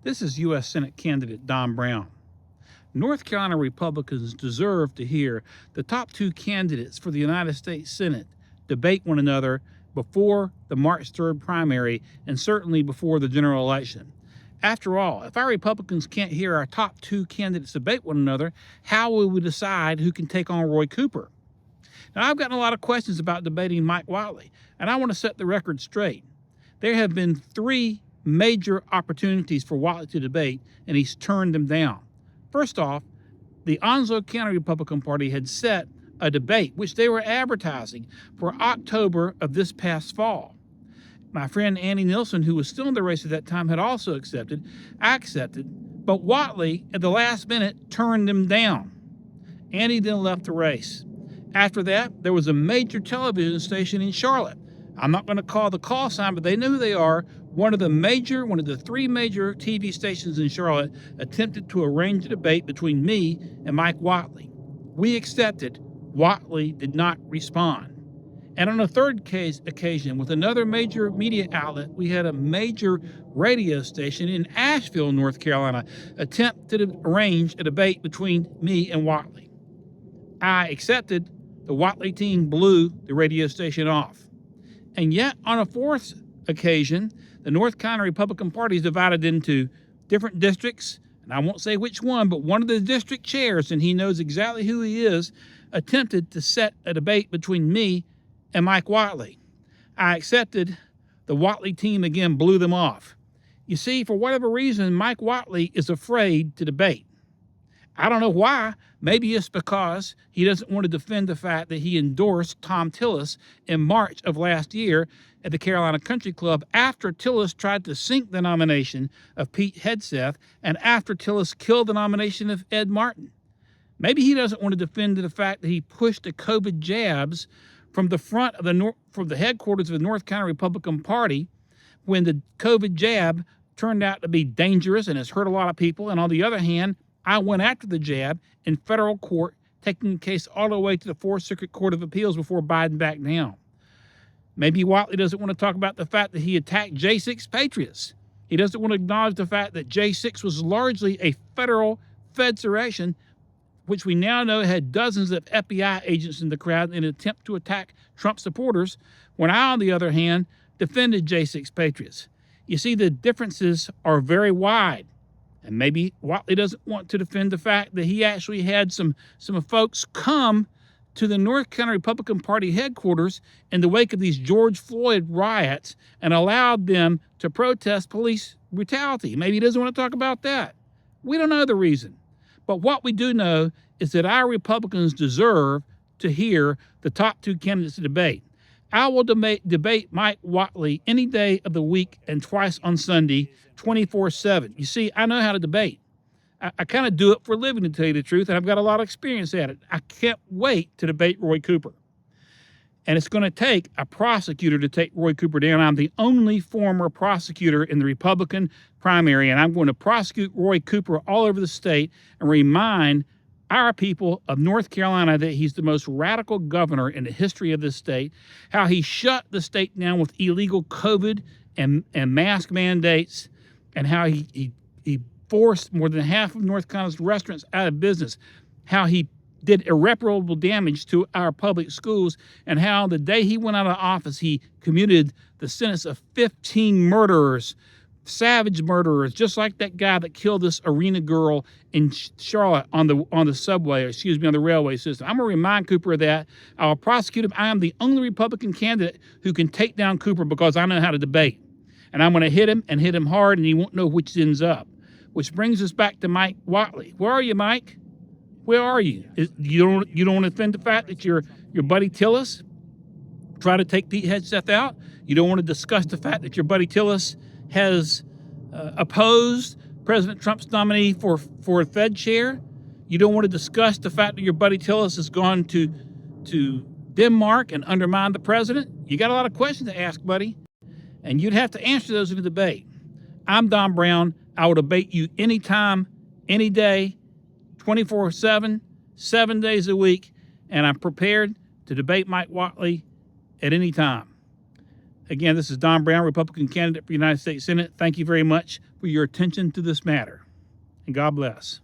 This is U.S. Senate candidate Don Brown. North Carolina Republicans deserve to hear the top two candidates for the United States Senate debate one another before the March 3rd primary and certainly before the general election. After all, if our Republicans can't hear our top two candidates debate one another, how will we decide who can take on Roy Cooper? Now, I've gotten a lot of questions about debating Mike Whately, and I want to set the record straight. There have been three major opportunities for Whately to debate, and he's turned them down. First off, the Onslow County Republican Party had set a debate, which they were advertising for October of this past fall. My friend Annie Nilsson, who was still in the race at that time, had also accepted. I accepted, but Whately, at the last minute, turned them down. Annie then left the race. After that, there was a major television station in Charlotte. I'm not going to call the call sign, but they know who they are. One of the three major TV stations in Charlotte attempted to arrange a debate between me and Mike Whately. We accepted. Whately did not respond. And on a third occasion, with another major media outlet, we had a major radio station in Asheville, North Carolina, attempt to arrange a debate between me and Whately. I accepted. The Whately team blew the radio station off. And yet, on a fourth occasion, the North Carolina Republican Party is divided into different districts, and I won't say which one, but one of the district chairs, and he knows exactly who he is, attempted to set a debate between me and Mike Whately. I accepted. The Whately team again blew them off. You see, for whatever reason, Mike Whately is afraid to debate. I don't know why. Maybe it's because he doesn't want to defend the fact that he endorsed Tom Tillis in March of last year at the Carolina Country Club after Tillis tried to sink the nomination of Pete Hegseth and after Tillis killed the nomination of Ed Martin. Maybe he doesn't want to defend the fact that he pushed the COVID jabs from the front of from the headquarters of the North Carolina Republican Party when the COVID jab turned out to be dangerous and has hurt a lot of people. And on the other hand, I went after the jab in federal court, taking the case all the way to the Fourth Circuit Court of Appeals before Biden backed down. Maybe Whately doesn't want to talk about the fact that he attacked J6 patriots. He doesn't want to acknowledge the fact that J6 was largely a federal federation, which we now know had dozens of FBI agents in the crowd in an attempt to attack Trump supporters, when I, on the other hand, defended J6 patriots. You see, the differences are very wide. And maybe Whately doesn't want to defend the fact that he actually had some folks come to the North Carolina Republican Party headquarters in the wake of these George Floyd riots and allowed them to protest police brutality. Maybe he doesn't want to talk about that. We don't know the reason. But what we do know is that our Republicans deserve to hear the top two candidates to debate. I will debate Mike Whately any day of the week and twice on Sunday, 24/7. You see, I know how to debate. I kind of do it for a living, to tell you the truth, and I've got a lot of experience at it. I can't wait to debate Roy Cooper. And it's going to take a prosecutor to take Roy Cooper down. I'm the only former prosecutor in the Republican primary, and I'm going to prosecute Roy Cooper all over the state and remind our people of North Carolina that he's the most radical governor in the history of this state, how he shut the state down with illegal COVID and mask mandates, and how he forced more than half of North Carolina's restaurants out of business, how he did irreparable damage to our public schools, and how the day he went out of office, he commuted the sentence of 15 murderers, savage murderers, just like that guy that killed this arena girl in Charlotte on the subway, on the railway system. I'm going to remind Cooper of that. I'll prosecute him. I am the only Republican candidate who can take down Cooper because I know how to debate. And I'm going to hit him hard, and he won't know which ends up. Which brings us back to Mike Whately. Where are you, Mike? Where are you? You don't want to defend the fact that your buddy Tillis tried to take Pete Hegseth out? You don't want to discuss the fact that your buddy Tillis has opposed President Trump's nominee for a Fed chair? You don't want to discuss the fact that your buddy Tillis has gone to Denmark and undermined the president? You got a lot of questions to ask, buddy, and you'd have to answer those in the debate. I'm Don Brown. I will debate you anytime, any day, 24/7, 7 days a week, and I'm prepared to debate Mike Whately at any time. Again, this is Don Brown, Republican candidate for United States Senate. Thank you very much for your attention to this matter, and God bless.